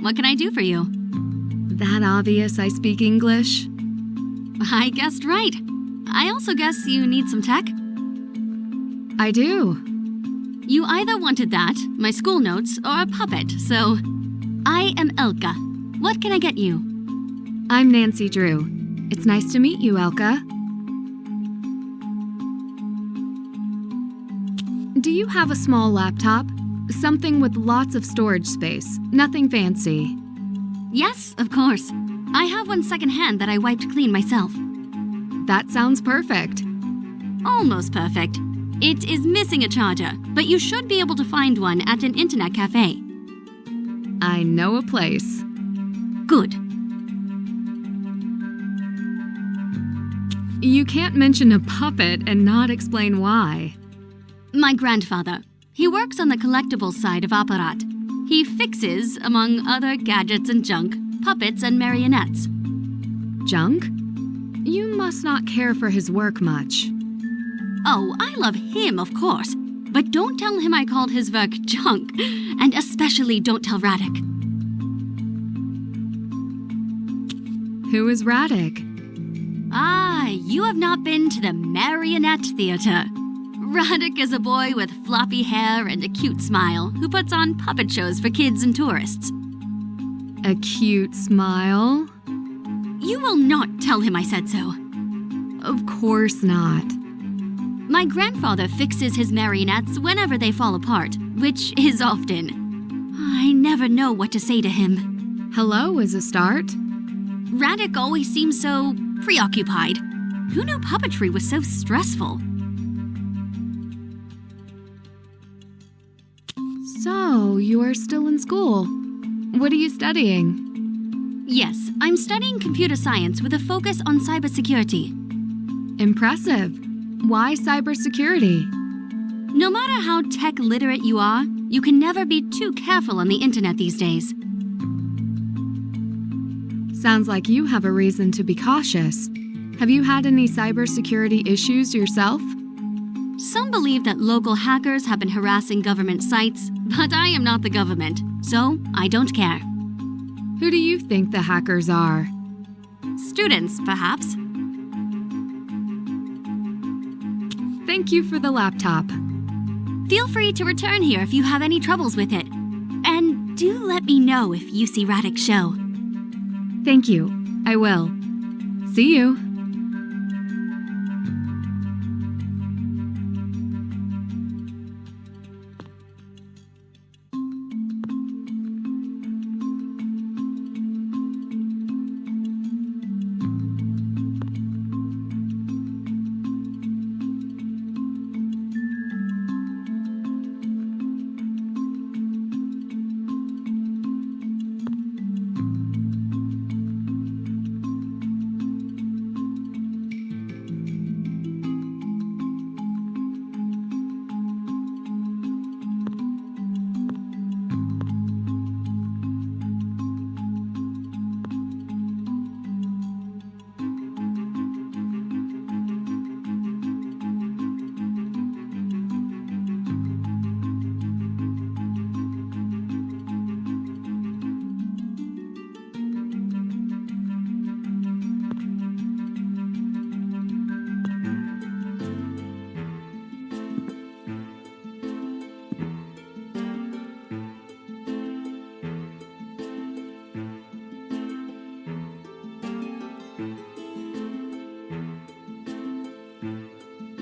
What can I do for you? That obvious I speak English? I guessed right. I also guess you need some tech? I do. You either wanted that, my school notes, or a puppet, so... I am Elka. What can I get you? I'm Nancy Drew. It's nice to meet you, Elka. Do you have a small laptop? Something with lots of storage space, nothing fancy. Yes, of course. I have one secondhand that I wiped clean myself. That sounds perfect. Almost perfect. It is missing a charger, but you should be able to find one at an internet cafe. I know a place. Good. You can't mention a puppet and not explain why. My grandfather. He works on the collectibles side of Aparat. He fixes, among other gadgets and junk, puppets and marionettes. Junk? You must not care for his work much. Oh, I love him, of course. But don't tell him I called his work junk. And especially don't tell Radek. Who is Radek? Ah, you have not been to the Marionette Theater. Radek is a boy with floppy hair and a cute smile who puts on puppet shows for kids and tourists. A cute smile? You will not tell him I said so. Of course not. My grandfather fixes his marionettes whenever they fall apart, which is often. I never know what to say to him. Hello is a start. Radek always seems so preoccupied. Who knew puppetry was so stressful? So, you are still in school. What are you studying? Yes, I'm studying computer science with a focus on cybersecurity. Impressive. Why cybersecurity? No matter how tech literate you are, you can never be too careful on the internet these days. Sounds like you have a reason to be cautious. Have you had any cybersecurity issues yourself? Some believe that local hackers have been harassing government sites, but I am not the government, so I don't care. Who do you think the hackers are? Students, perhaps. Thank you for the laptop. Feel free to return here if you have any troubles with it. And do let me know if you see Radek's show. Thank you. I will. See you.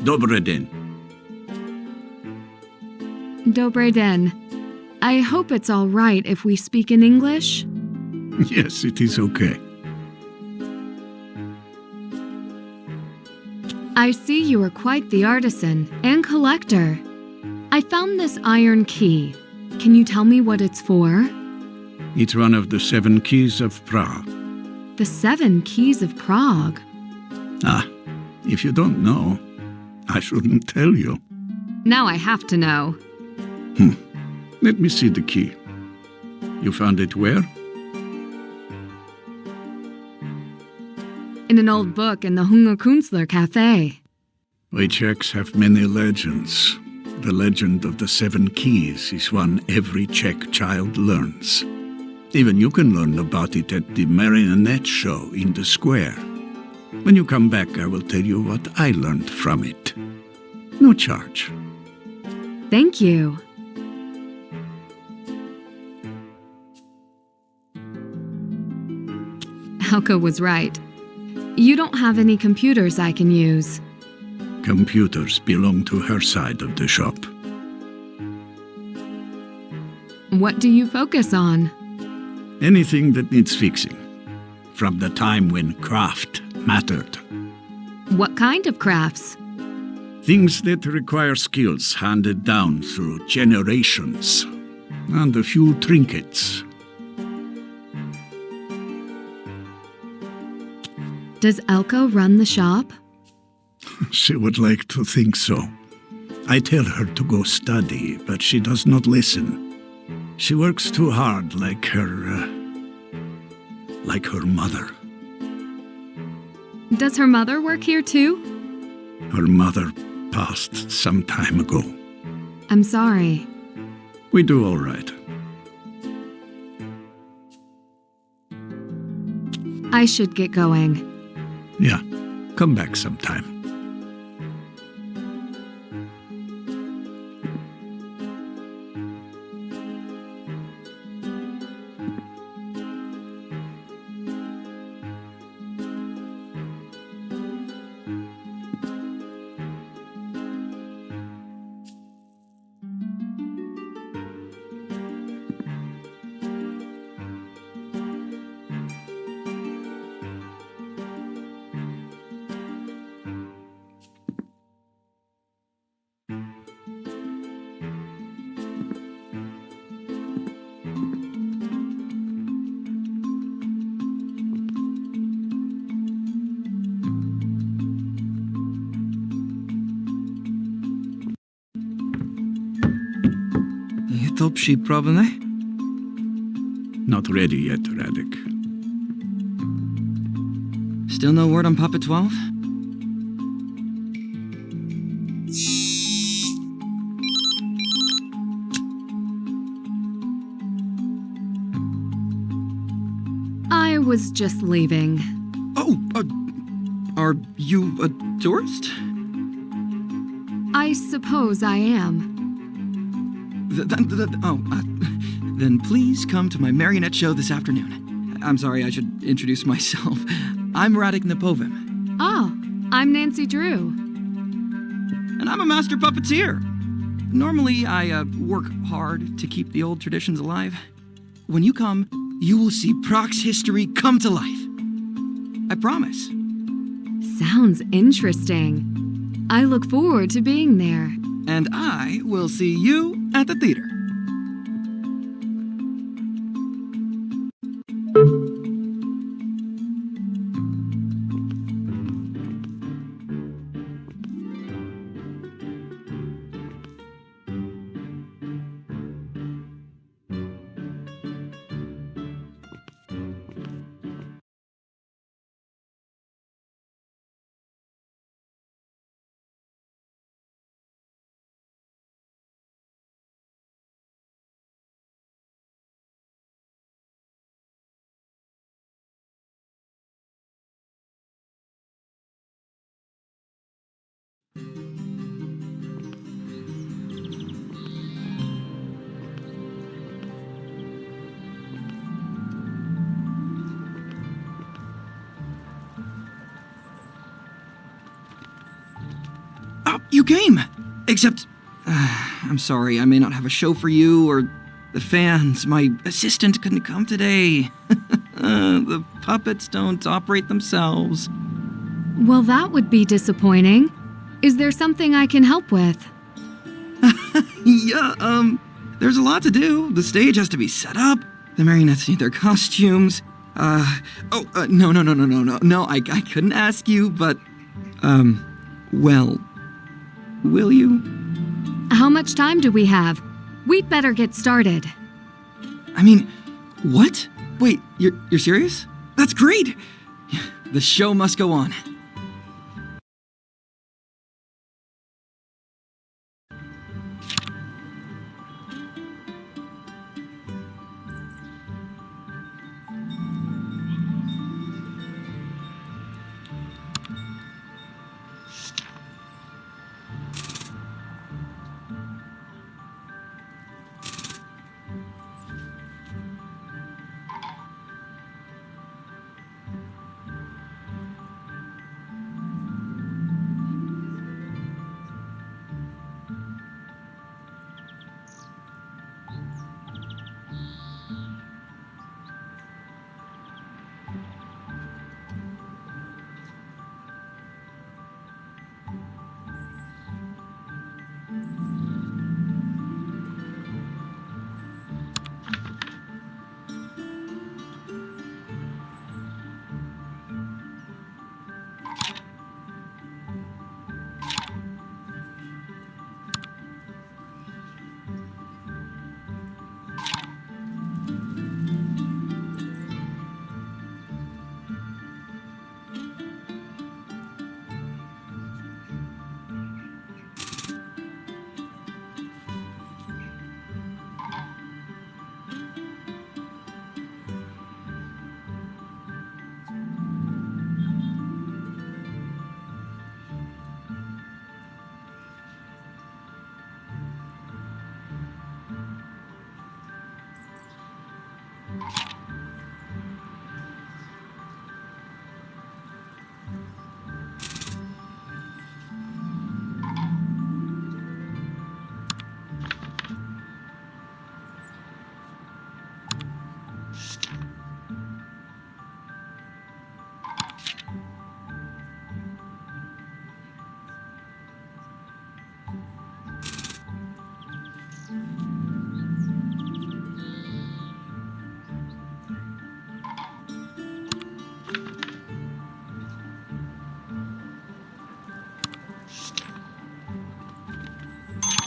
Dobry den. Dobry den. I hope it's all right if we speak in English. Yes, it is okay. I see you are quite the artisan and collector. I found this iron key. Can you tell me what it's for? It's one of the 7 keys of Prague. The 7 keys of Prague. Ah, if you don't know, I shouldn't tell you. Now I have to know. Let me see the key. You found it where? In an old book in the Hungerkünstler Cafe. We Czechs have many legends. The legend of the 7 keys is one every Czech child learns. Even you can learn about it at the marionette show in the square. When you come back, I will tell you what I learned from it. No charge. Thank you. Elka was right. You don't have any computers I can use. Computers belong to her side of the shop. What do you focus on? Anything that needs fixing. From the time when craft mattered. What kind of crafts? Things that require skills handed down through generations. And a few trinkets. Does Elka run the shop? She would like to think so. I tell her to go study, but she does not listen. She works too hard like her mother. Does her mother work here too? Her mother passed some time ago. I'm sorry. We do all right. I should get going. Yeah, come back sometime. Je to připravené? Not ready yet, Radek. Still no word on Puppet 12? I was just leaving. Oh, are you a tourist? I suppose I am. Then please come to my marionette show this afternoon. I'm sorry, I should introduce myself. I'm Radek Napovim. Oh, I'm Nancy Drew. And I'm a master puppeteer. Normally, I work hard to keep the old traditions alive. When you come, you will see Prague's history come to life. I promise. Sounds interesting. I look forward to being there. And I will see you at the theater. Oh, you came! Except, I'm sorry, I may not have a show for you or the fans. My assistant couldn't come today. The puppets don't operate themselves. Well, that would be disappointing. Is there something I can help with? Yeah, there's a lot to do. The stage has to be set up. The marionettes need their costumes. No, I couldn't ask you, but, well, will you? How much time do we have? We'd better get started. I mean, what? Wait, you're serious? That's great! The show must go on.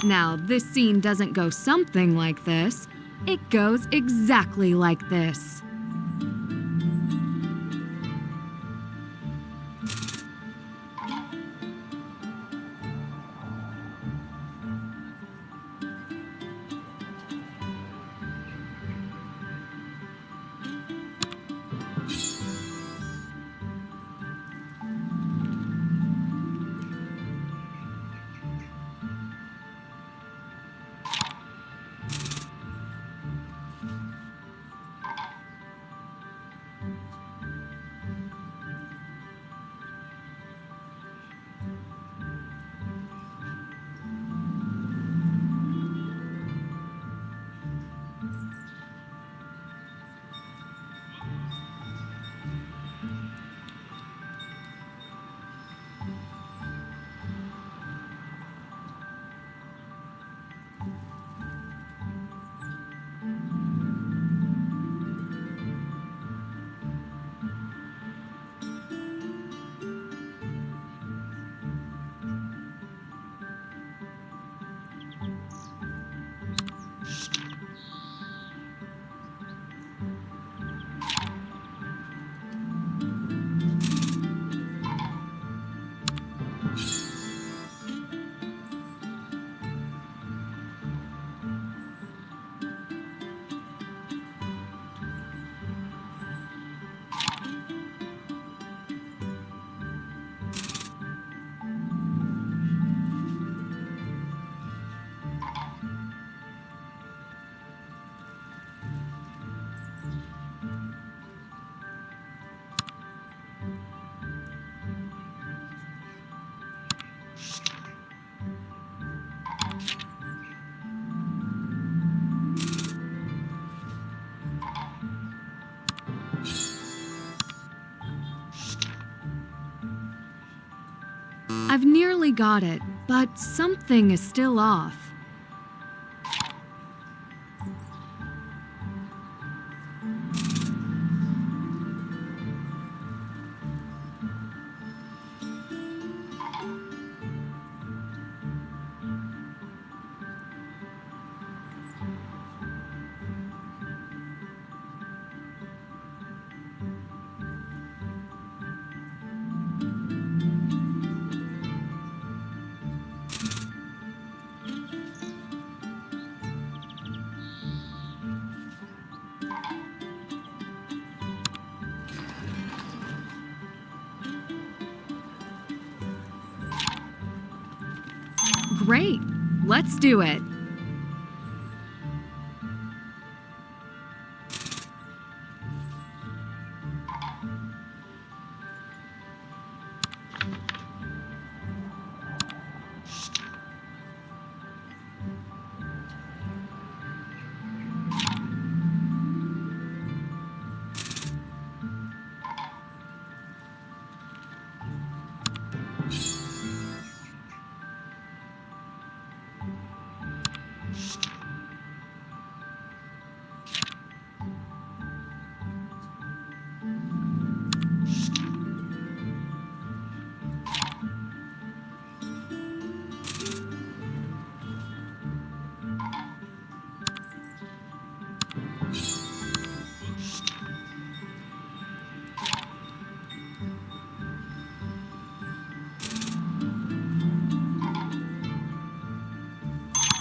Now, this scene doesn't go something like this. It goes exactly like this. I've nearly got it, but something is still off. Great! Let's do it!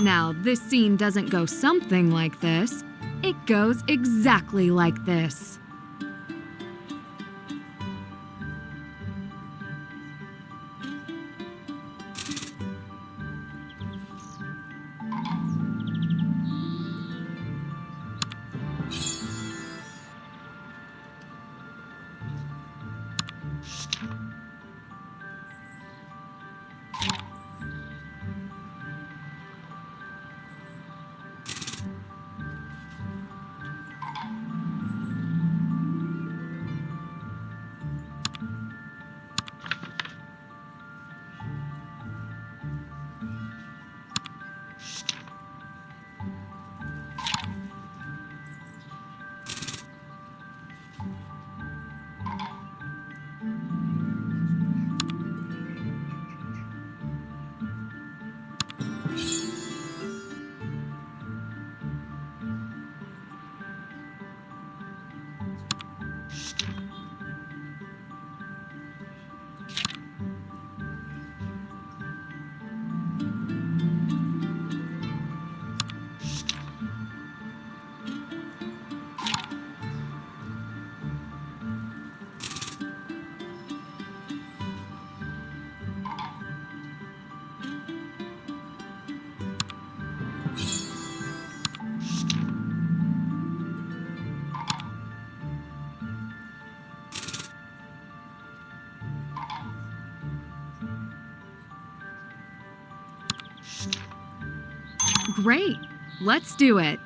Now, this scene doesn't go something like this. It goes exactly like this. Great. Let's do it.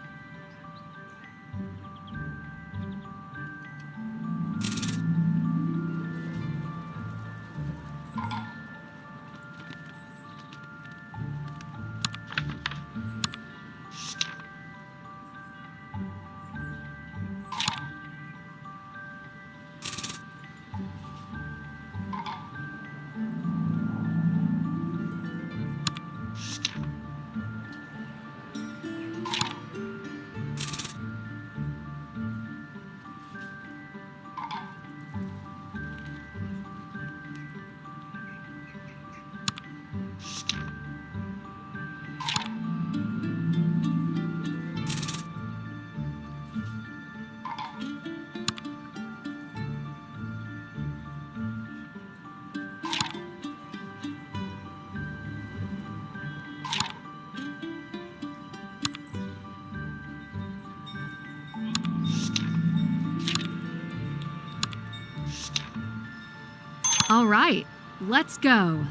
All right, let's go.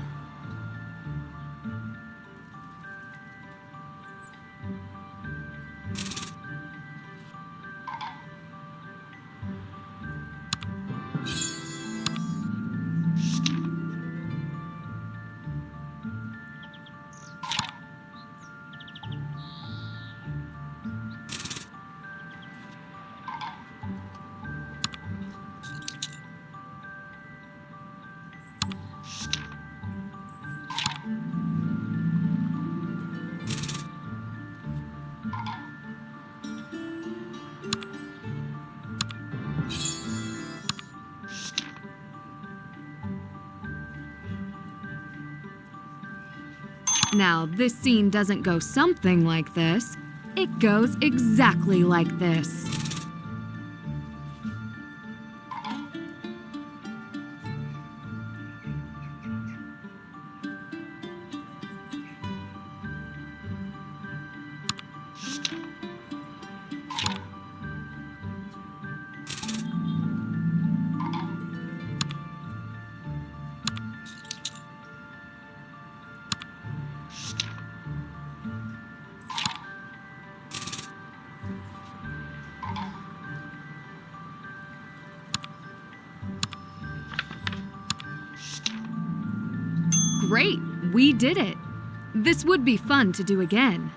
Now, this scene doesn't go something like this. It goes exactly like this. Great, we did it. This would be fun to do again.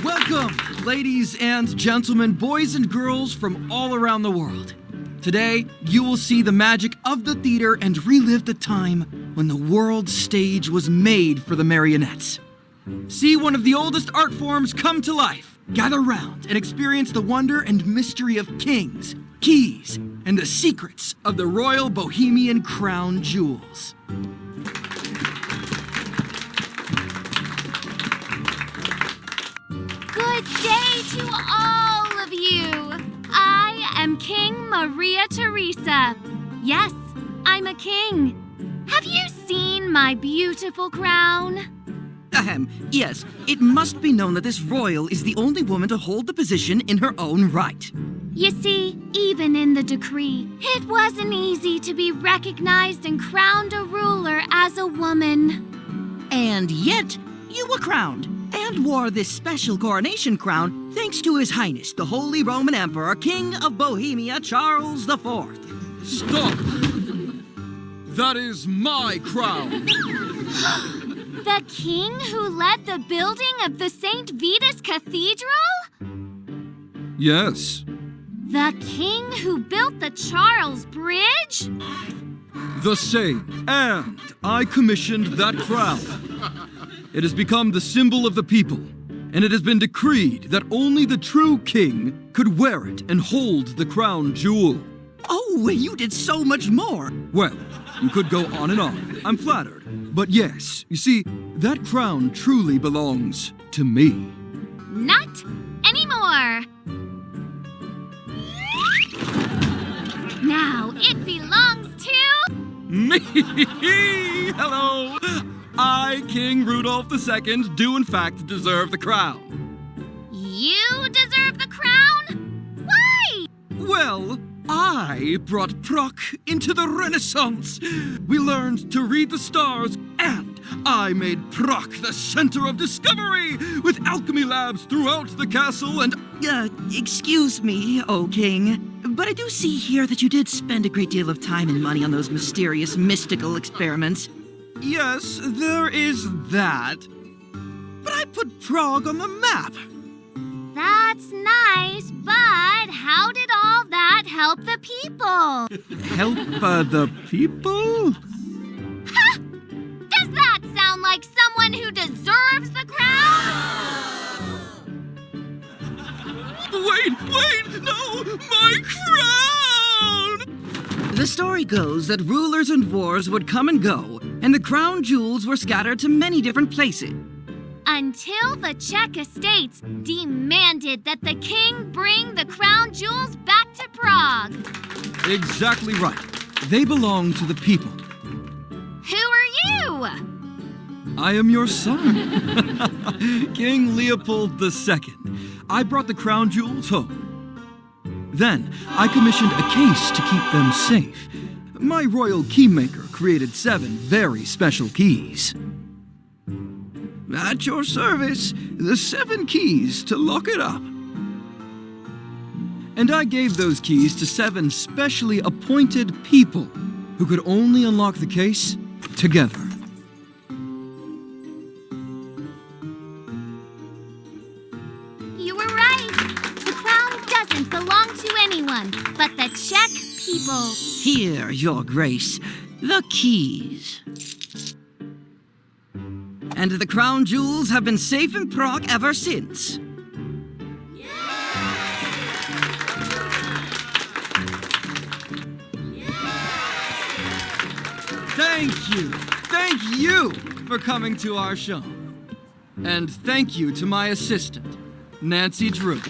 Welcome, ladies and gentlemen, boys and girls from all around the world. Today, you will see the magic of the theater and relive the time when the world stage was made for the marionettes. See one of the oldest art forms come to life. Gather round and experience the wonder and mystery of kings, keys, and the secrets of the Royal Bohemian Crown Jewels. Good day to all of you. I am King Maria Theresa. Yes, I'm a king. Have you seen my beautiful crown? Yes, it must be known that this royal is the only woman to hold the position in her own right. You see, even in the decree, it wasn't easy to be recognized and crowned a ruler as a woman. And yet, you were crowned and wore this special coronation crown thanks to His Highness, the Holy Roman Emperor, King of Bohemia, Charles IV. Stop! That is my crown! The king who led the building of the St. Vitus Cathedral? Yes, The king who built the Charles Bridge? the same. And I commissioned that crown. It has become the symbol of the people, and it has been decreed that only the true king could wear it and hold the crown jewel. Oh, you did so much more. Well, you could go on and on. I'm flattered. But yes, you see, that crown truly belongs to me. Not anymore. Now it belongs to... Me! Hello! I, King Rudolph II, do in fact deserve the crown. You deserve the crown? Why? Well, I brought Prague into the Renaissance. We learned to read the stars, and I made Prague the center of discovery, with alchemy labs throughout the castle and... Excuse me, O King, but I do see here that you did spend a great deal of time and money on those mysterious, mystical experiments. Yes, there is that. But I put Prague on the map. That's nice, but how did all that help the people? Help the people? Ha! Does that sound like someone who deserves the crown? Wait, no, my crown! The story goes that rulers and wars would come and go, and the crown jewels were scattered to many different places. Until the Czech estates demanded that the king bring the crown jewels back to Prague. Exactly right. They belong to the people. Who are you? I am your son, King Leopold II. I brought the crown jewels home. Then, I commissioned a case to keep them safe. My royal keymaker created 7 very special keys. At your service, the 7 keys to lock it up. And I gave those keys to 7 specially appointed people who could only unlock the case together. You were right. The crown doesn't belong to anyone but the Czech people. Here, Your Grace, the keys. And the crown jewels have been safe in Prague ever since. Thank you for coming to our show. And thank you to my assistant, Nancy Drew.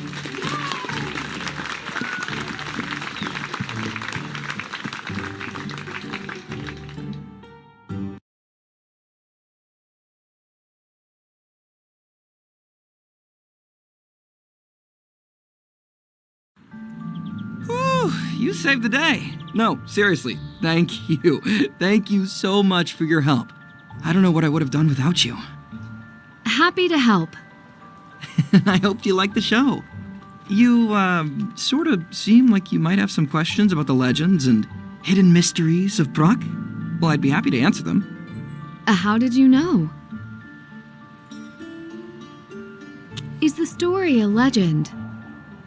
You saved the day. No, seriously, thank you. Thank you so much for your help. I don't know what I would have done without you. Happy to help. I hope you liked the show. You, sort of seem like you might have some questions about the legends and hidden mysteries of Prague. Well, I'd be happy to answer them. How did you know? Is the story a legend?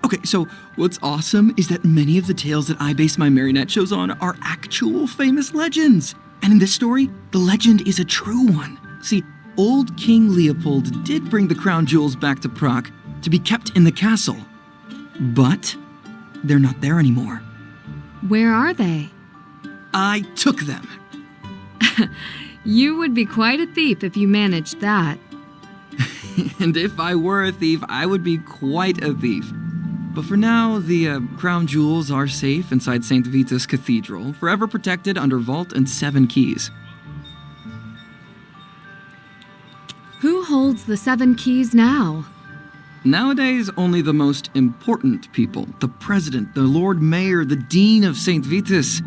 Okay, so what's awesome is that many of the tales that I base my marionette shows on are actual famous legends. And in this story, the legend is a true one. See, old King Leopold did bring the crown jewels back to Prague to be kept in the castle. But they're not there anymore. Where are they? I took them. You would be quite a thief if you managed that. And if I were a thief, I would be quite a thief. But for now, the crown jewels are safe inside St. Vitus Cathedral, forever protected under vault and 7 keys. Who holds the 7 keys now? Nowadays, only the most important people, the president, the lord mayor, the dean of St. Vitus,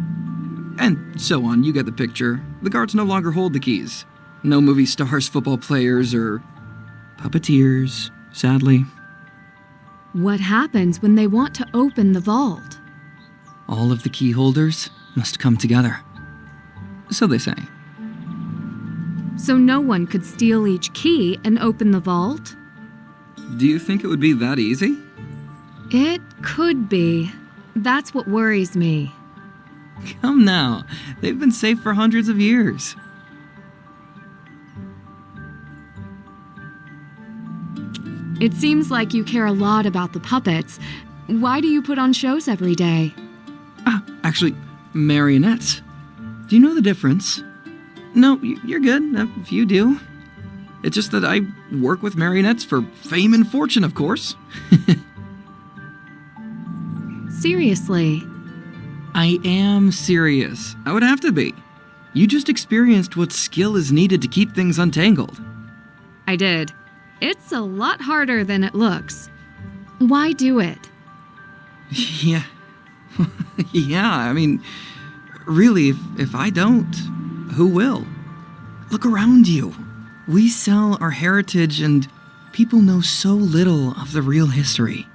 and so on, you get the picture. The guards no longer hold the keys. No movie stars, football players, or puppeteers, sadly. What happens when they want to open the vault? All of the key holders must come together. So they say. So no one could steal each key and open the vault? Do you think it would be that easy? It could be. That's what worries me. Come now, they've been safe for hundreds of years. It seems like you care a lot about the puppets. Why do you put on shows every day? Actually, marionettes. Do you know the difference? No, you're good, if you do. It's just that I work with marionettes for fame and fortune, of course. Seriously? I am serious. I would have to be. You just experienced what skill is needed to keep things untangled. I did. It's a lot harder than it looks. Why do it? Yeah. Yeah, I mean, really, if I don't, who will? Look around you. We sell our heritage and people know so little of the real history.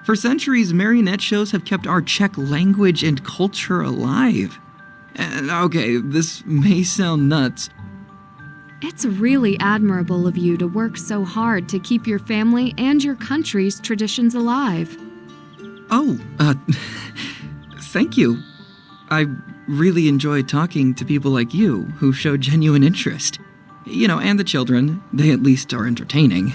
For centuries, marionette shows have kept our Czech language and culture alive. And okay, this may sound nuts. It's really admirable of you to work so hard to keep your family and your country's traditions alive. Oh, thank you. I really enjoy talking to people like you who show genuine interest. You know, and the children, they at least are entertaining.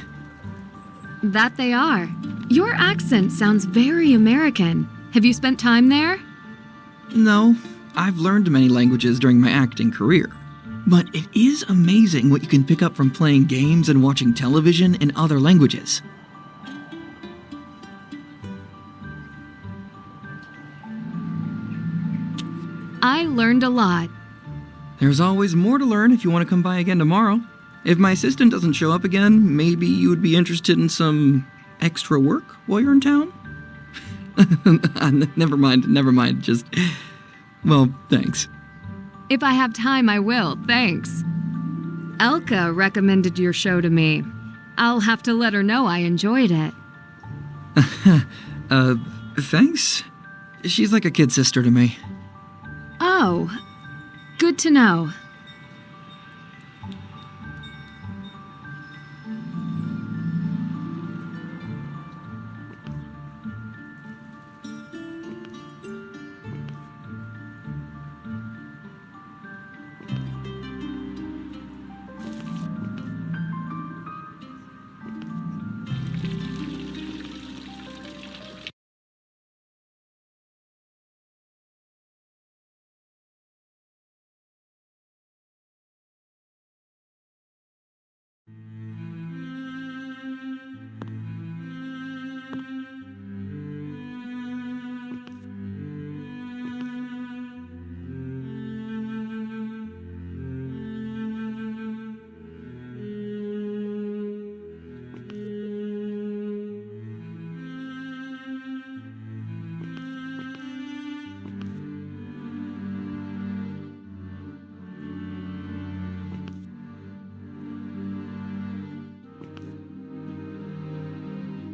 That they are. Your accent sounds very American. Have you spent time there? No, I've learned many languages during my acting career. But it is amazing what you can pick up from playing games and watching television in other languages. I learned a lot. There's always more to learn if you want to come by again tomorrow. If my assistant doesn't show up again, maybe you would be interested in some extra work while you're in town? Never mind, just... Well, thanks. If I have time, I will, thanks. Elka recommended your show to me. I'll have to let her know I enjoyed it. Thanks? She's like a kid sister to me. Oh, good to know.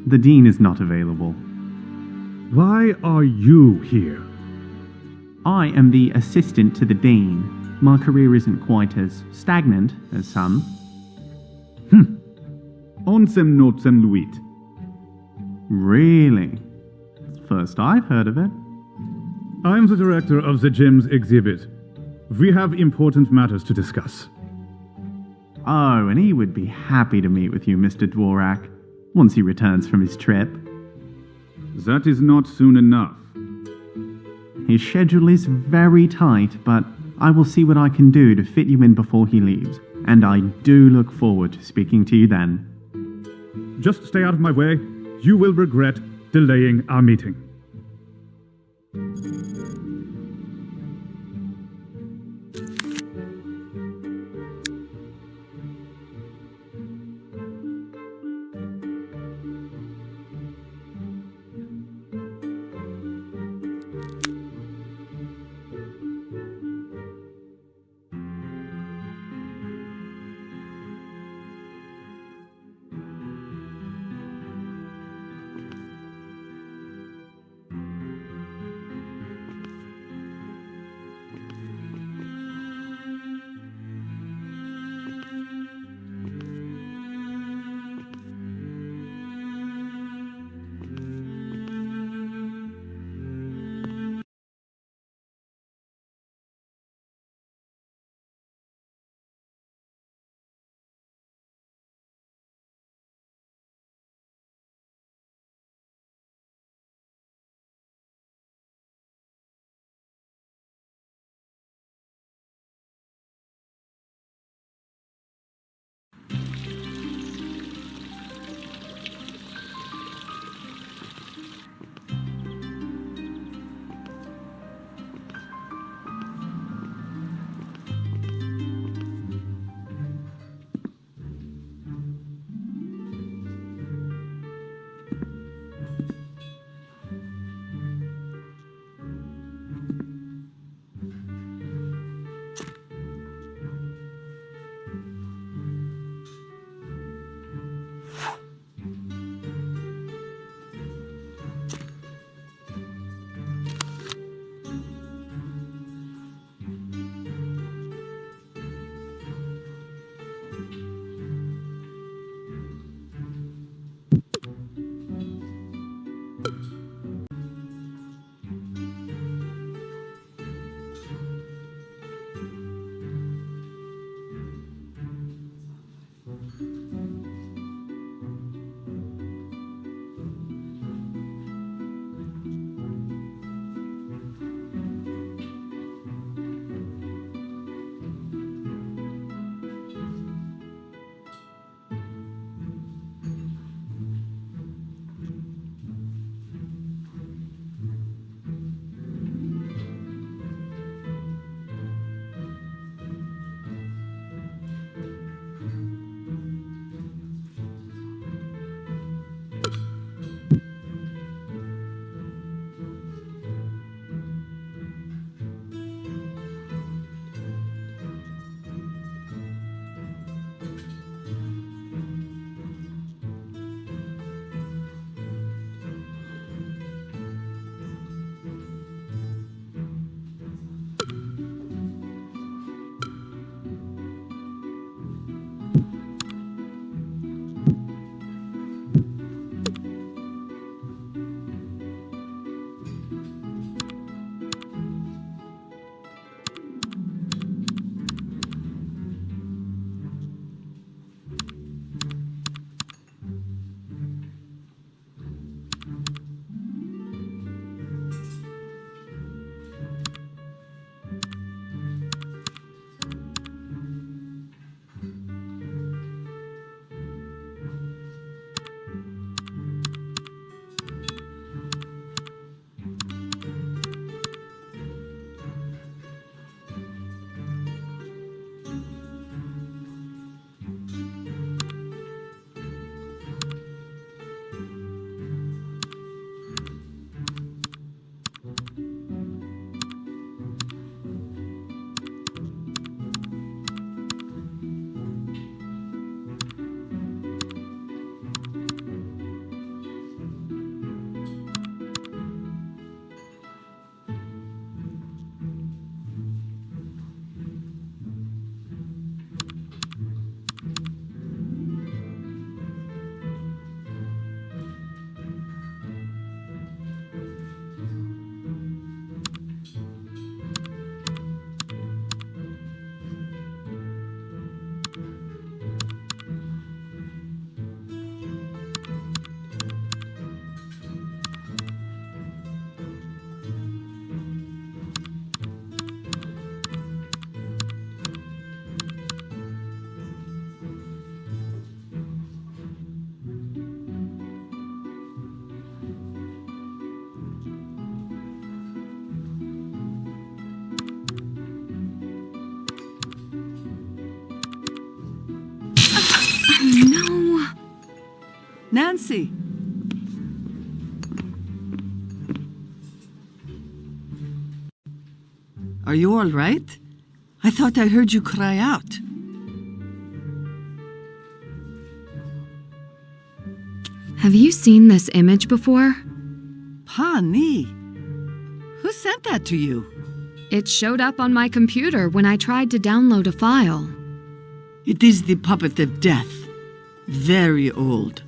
The Dean is not available. Why are you here? I am the assistant to the Dean. My career isn't quite as stagnant as some. Onsem notsem luit. Really? First I've heard of it. I'm the director of the gym's exhibit. We have important matters to discuss. Oh, and he would be happy to meet with you, Mr. Dvorak, once he returns from his trip. That is not soon enough. His schedule is very tight, but I will see what I can do to fit you in before he leaves, and I do look forward to speaking to you then. Just stay out of my way. You will regret delaying our meeting. fancy. Are you all right? I thought I heard you cry out. Have you seen this image before? Pani, who sent that to you? It showed up on my computer when I tried to download a file. It is the puppet of death. Very old.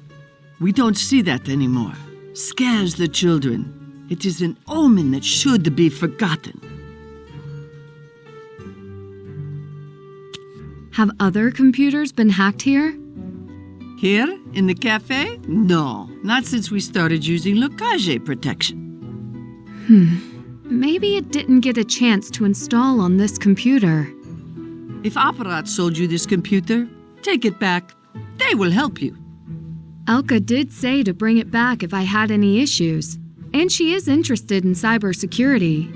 We don't see that anymore. Scares the children. It is an omen that should be forgotten. Have other computers been hacked here? Here, in the cafe? No, not since we started using locage protection. Maybe it didn't get a chance to install on this computer. If Aparat sold you this computer, take it back. They will help you. Elka did say to bring it back if I had any issues, and she is interested in cybersecurity.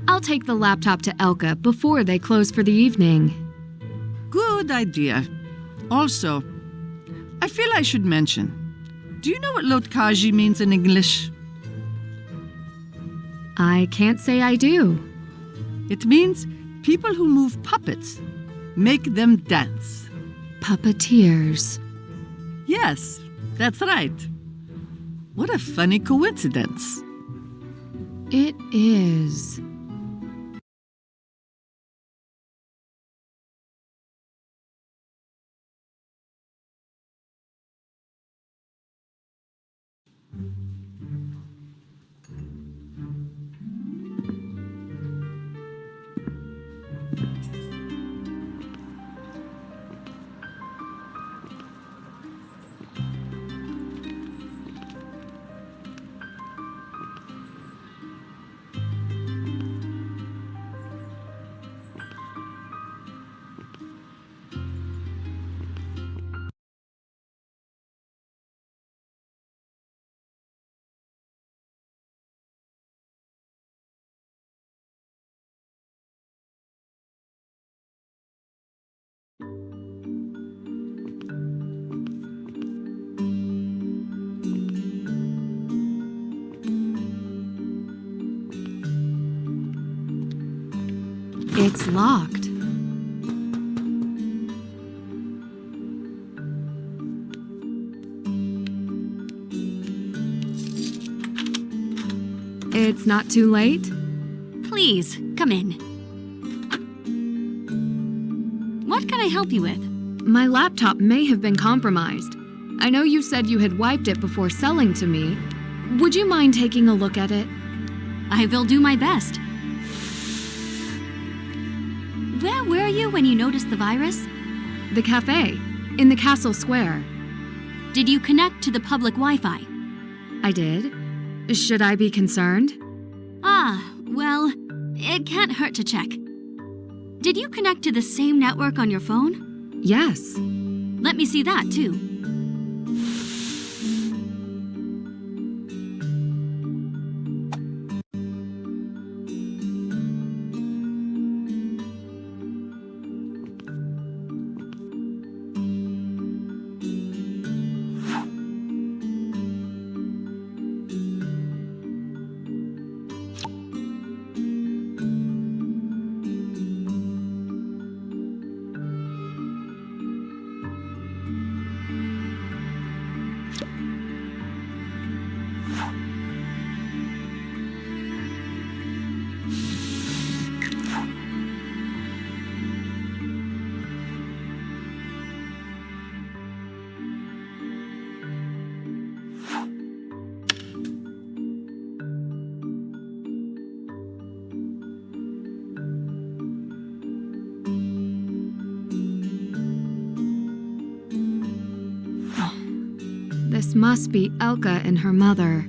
I'll take the laptop to Elka before they close for the evening. Good idea. Also, I feel I should mention, do you know what lotkaji means in English? I can't say I do. It means people who move puppets, make them dance. Puppeteers. Yes, that's right. What a funny coincidence. It is. It's locked. It's not too late? Please, come in. What can I help you with? My laptop may have been compromised. I know you said you had wiped it before selling to me. Would you mind taking a look at it? I will do my best. Where were you when you noticed the virus? The cafe, in the castle square. Did you connect to the public Wi-Fi? I did. Should I be concerned? Well, it can't hurt to check. Did you connect to the same network on your phone? Yes. Let me see that, too. This must be Elka and her mother.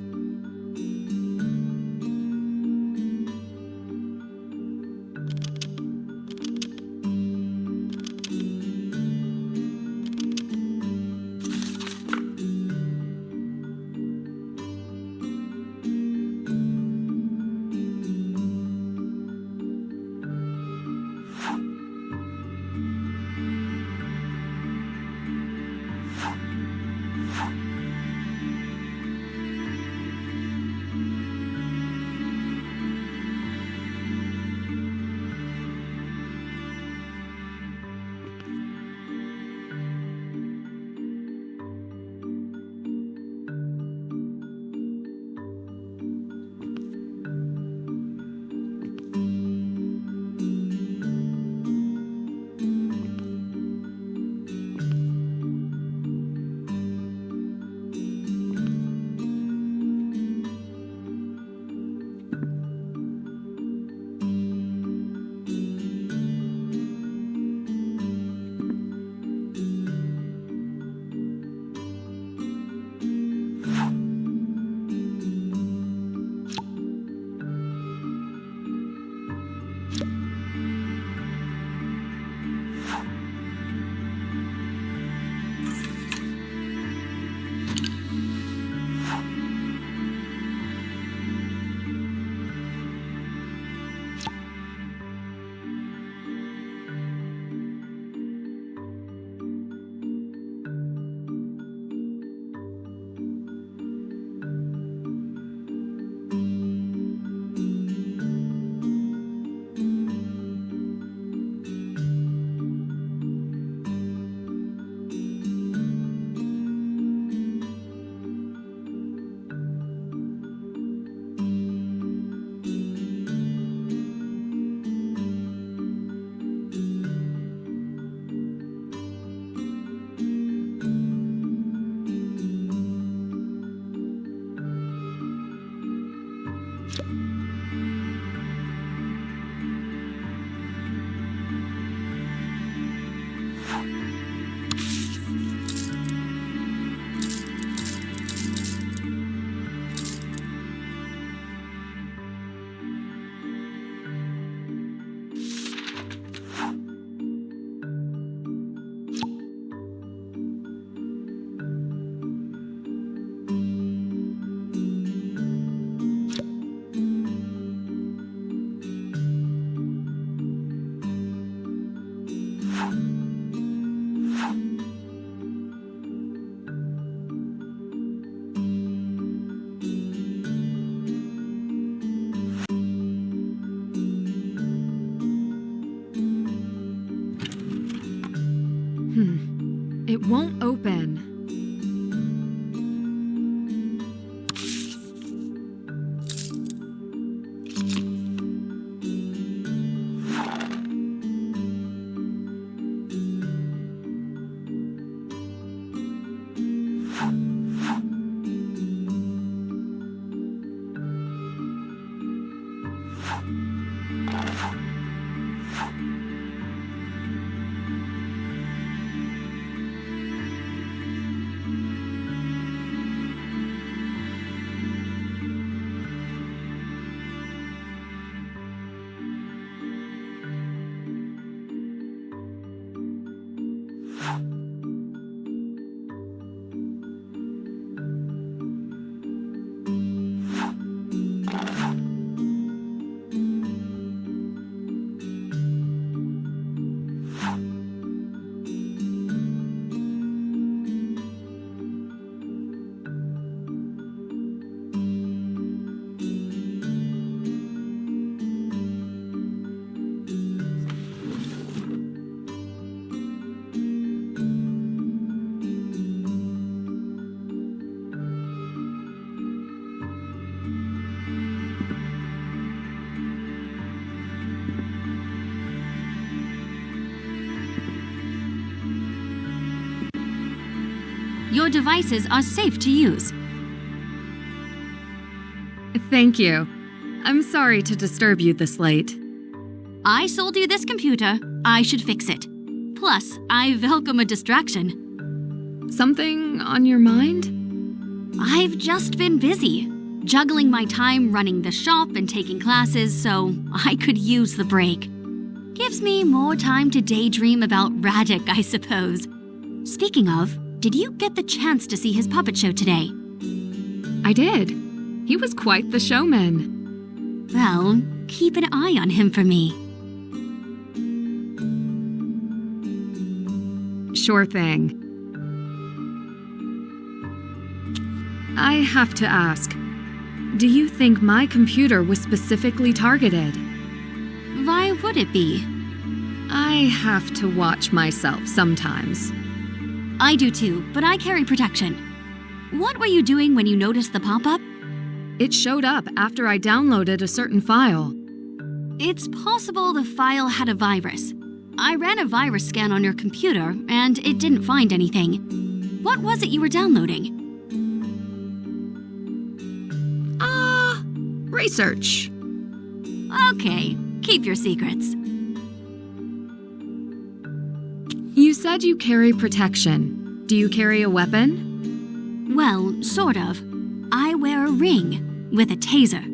It won't open. Your devices are safe to use. Thank you. I'm sorry to disturb you this late. I sold you this computer. I should fix it. Plus, I welcome a distraction. Something on your mind? I've just been busy, juggling my time running the shop and taking classes, so I could use the break. Gives me more time to daydream about Radek, I suppose. Speaking of, did you get the chance to see his puppet show today? I did. He was quite the showman. Well, keep an eye on him for me. Sure thing. I have to ask, do you think my computer was specifically targeted? Why would it be? I have to watch myself sometimes. I do too, but I carry protection. What were you doing when you noticed the pop-up? It showed up after I downloaded a certain file. It's possible the file had a virus. I ran a virus scan on your computer, and it didn't find anything. What was it you were downloading? Research. Okay, keep your secrets. You said you carry protection. Do you carry a weapon? Well, sort of. I wear a ring with a taser.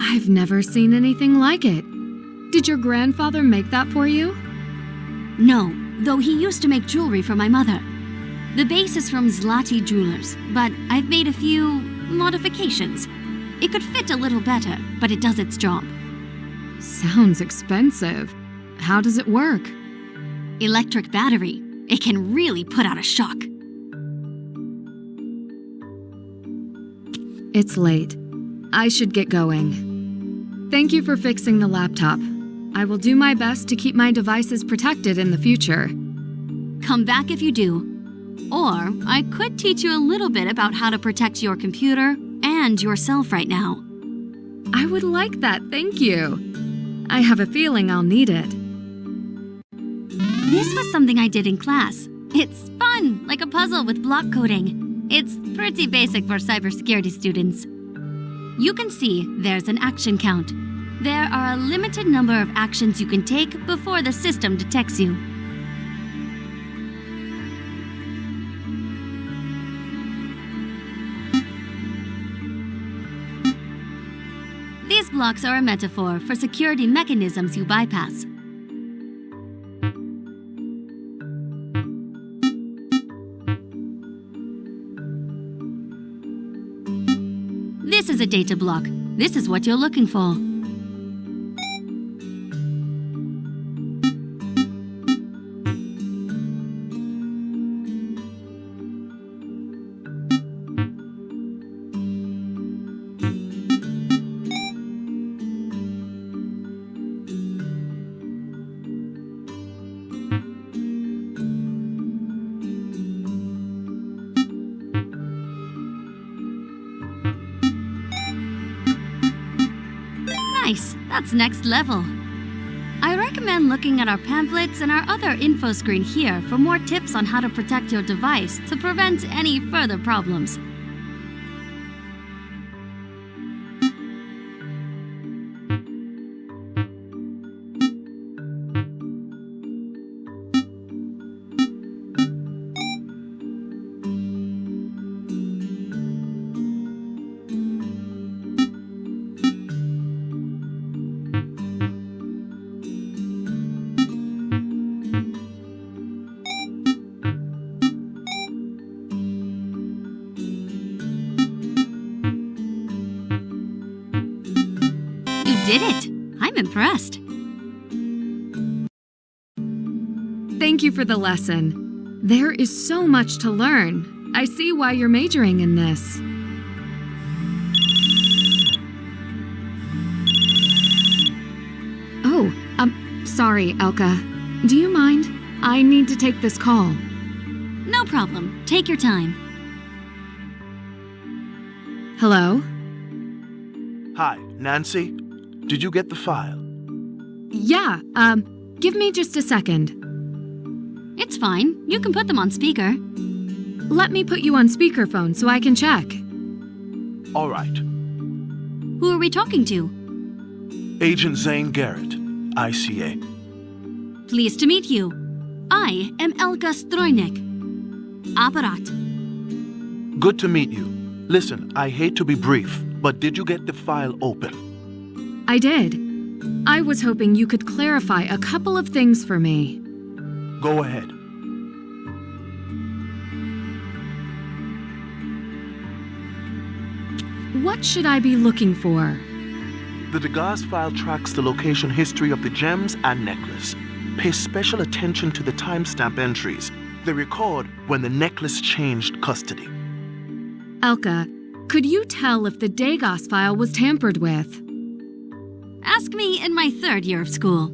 I've never seen anything like it. Did your grandfather make that for you? No, though he used to make jewelry for my mother. The base is from Zloty Jewelers, but I've made a few modifications. It could fit a little better, but it does its job. Sounds expensive. How does it work? Electric battery. It can really put out a shock. It's late. I should get going. Thank you for fixing the laptop. I will do my best to keep my devices protected in the future. Come back if you do. Or I could teach you a little bit about how to protect your computer and yourself right now. I would like that, thank you. I have a feeling I'll need it. This was something I did in class. It's fun, like a puzzle with block coding. It's pretty basic for cybersecurity students. You can see there's an action count. There are a limited number of actions you can take before the system detects you. These blocks are a metaphor for security mechanisms you bypass. This is a data block. This is what you're looking for. device. That's next level. I recommend looking at our pamphlets and our other info screen here for more tips on how to protect your device to prevent any further problems. Did it! I'm impressed. Thank you for the lesson. There is so much to learn. I see why you're majoring in this. Oh, sorry, Elka. Do you mind? I need to take this call. No problem. Take your time. Hello? Hi, Nancy. Did you get the file? Yeah, give me just a second. It's fine. You can put them on speaker. Let me put you on speakerphone so I can check. All right. Who are we talking to? Agent Zane Garrett, ICA. Pleased to meet you. I am Elka Strojnik. Aparat. Good to meet you. Listen, I hate to be brief, but did you get the file open? I did. I was hoping you could clarify a couple of things for me. Go ahead. What should I be looking for? The Degas file tracks the location history of the gems and necklace. Pay special attention to the timestamp entries. They record when the necklace changed custody. Elka, could you tell if the Degas file was tampered with? Ask me in my 3rd year of school.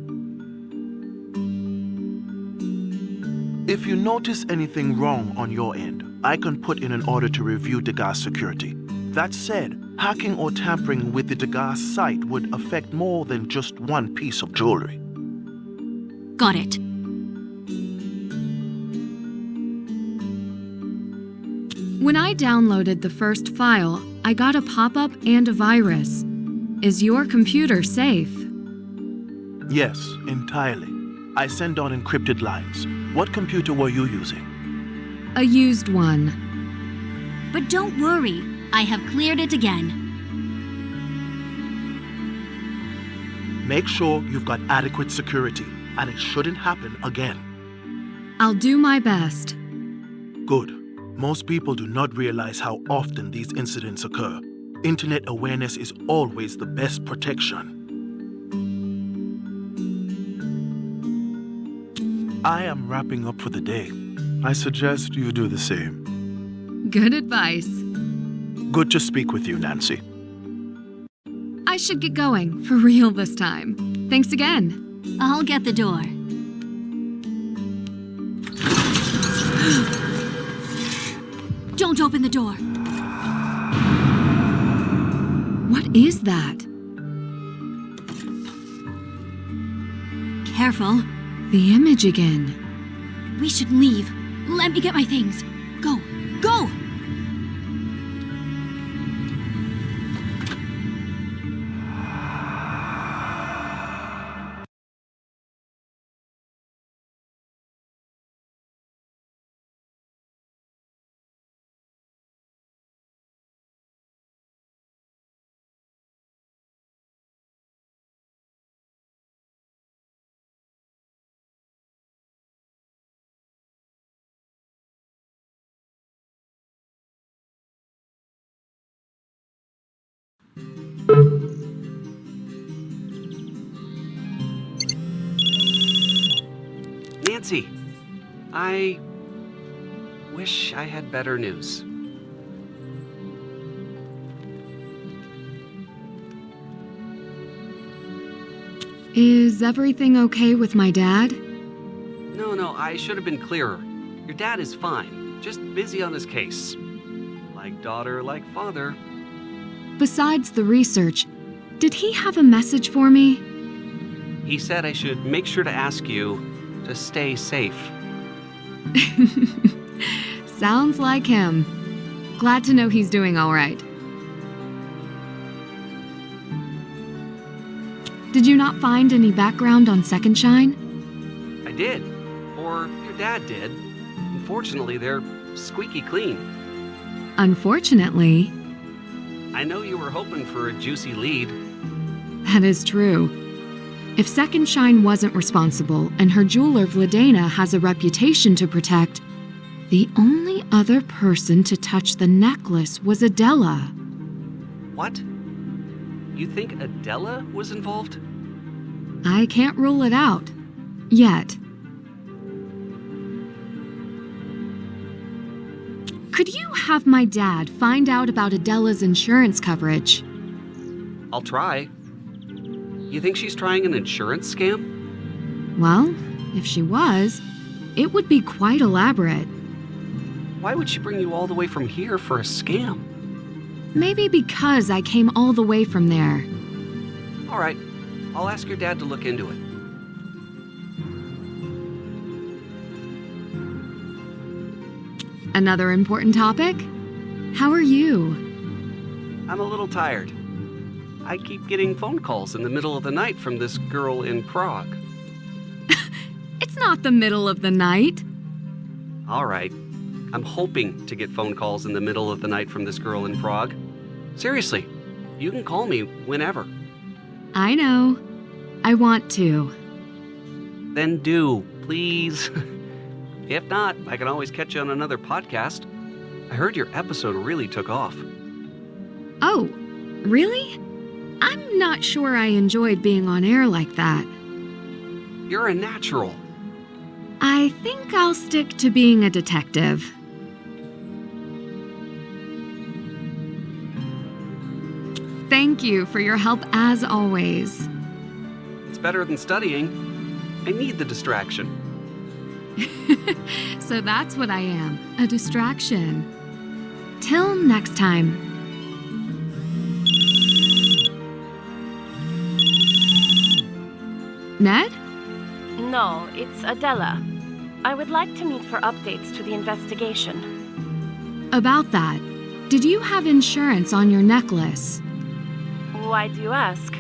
If you notice anything wrong on your end, I can put in an order to review Degas security. That said, hacking or tampering with the Degas site would affect more than just one piece of jewelry. Got it. When I downloaded the first file, I got a pop-up and a virus. Is your computer safe? Yes, entirely. I send on encrypted lines. What computer were you using? A used one. But don't worry. I have cleared it again. Make sure you've got adequate security, and it shouldn't happen again. I'll do my best. Good. Most people do not realize how often these incidents occur. Internet awareness is always the best protection. I am wrapping up for the day. I suggest you do the same. Good advice. Good to speak with you, Nancy. I should get going, for real this time. Thanks again. I'll get the door. Don't open the door. What is that? Careful. The image again. We should leave. Let me get my things. Go. Go! Nancy, I wish I had better news. Is everything okay with my dad? No, I should have been clearer. Your dad is fine, just busy on his case. Like daughter, like father. Besides the research, Did he have a message for me? He said I should make sure to ask you to stay safe. Sounds like him. Glad to know he's doing all right. Did you not find any background on Second Shine? I did. Or your dad did. Unfortunately, they're squeaky clean. Unfortunately, I know you were hoping for a juicy lead. that is true. If Second Shine wasn't responsible and her jeweler Vladena has a reputation to protect, the only other person to touch the necklace was Adela. What? You think Adela was involved? I can't rule it out. Yet. Could you have my dad find out about Adela's insurance coverage? I'll try. You think she's trying an insurance scam? Well, if she was, it would be quite elaborate. Why would she bring you all the way from here for a scam? Maybe because I came all the way from there. All right, I'll ask your dad to look into it. Another important topic? How are you? I'm a little tired. I keep getting phone calls in the middle of the night from this girl in Prague. It's not the middle of the night. All right. I'm hoping to get phone calls in the middle of the night from this girl in Prague. Seriously, you can call me whenever. I know. I want to. Then do, please. If not, I can always catch you on another podcast. I heard your episode really took off. Oh, really? I'm not sure I enjoyed being on air like that. You're a natural. I think I'll stick to being a detective. Thank you for your help as always. It's better than studying. I need the distraction. So that's what I am, a distraction. Till next time. Ned? No, it's Adela. I would like to meet for updates to the investigation. About that, did you have insurance on your necklace? Why do you ask?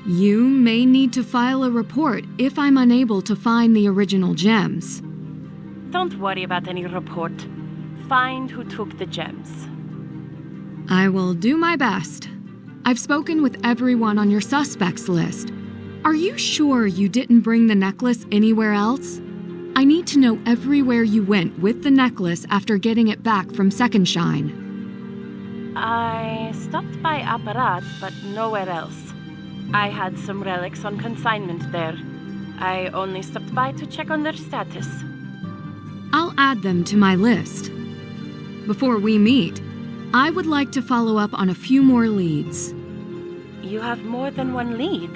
You may need to file a report if I'm unable to find the original gems. Don't worry about any report. Find who took the gems. I will do my best. I've spoken with everyone on your suspects list. Are you sure you didn't bring the necklace anywhere else? I need to know everywhere you went with the necklace after getting it back from Second Shine. I stopped by Aparat, but nowhere else. I had some relics on consignment there. I only stopped by to check on their status. I'll add them to my list. Before we meet, I would like to follow up on a few more leads. You have more than one lead.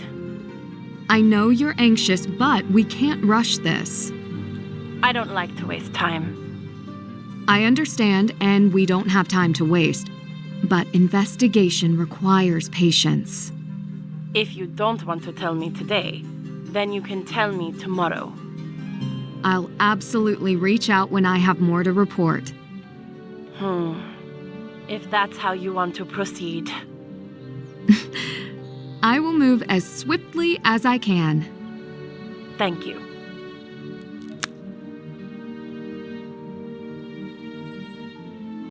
I know you're anxious, but we can't rush this. I don't like to waste time. I understand, and we don't have time to waste. But investigation requires patience. If you don't want to tell me today, then you can tell me tomorrow. I'll absolutely reach out when I have more to report. If that's how you want to proceed. I will move as swiftly as I can. Thank you.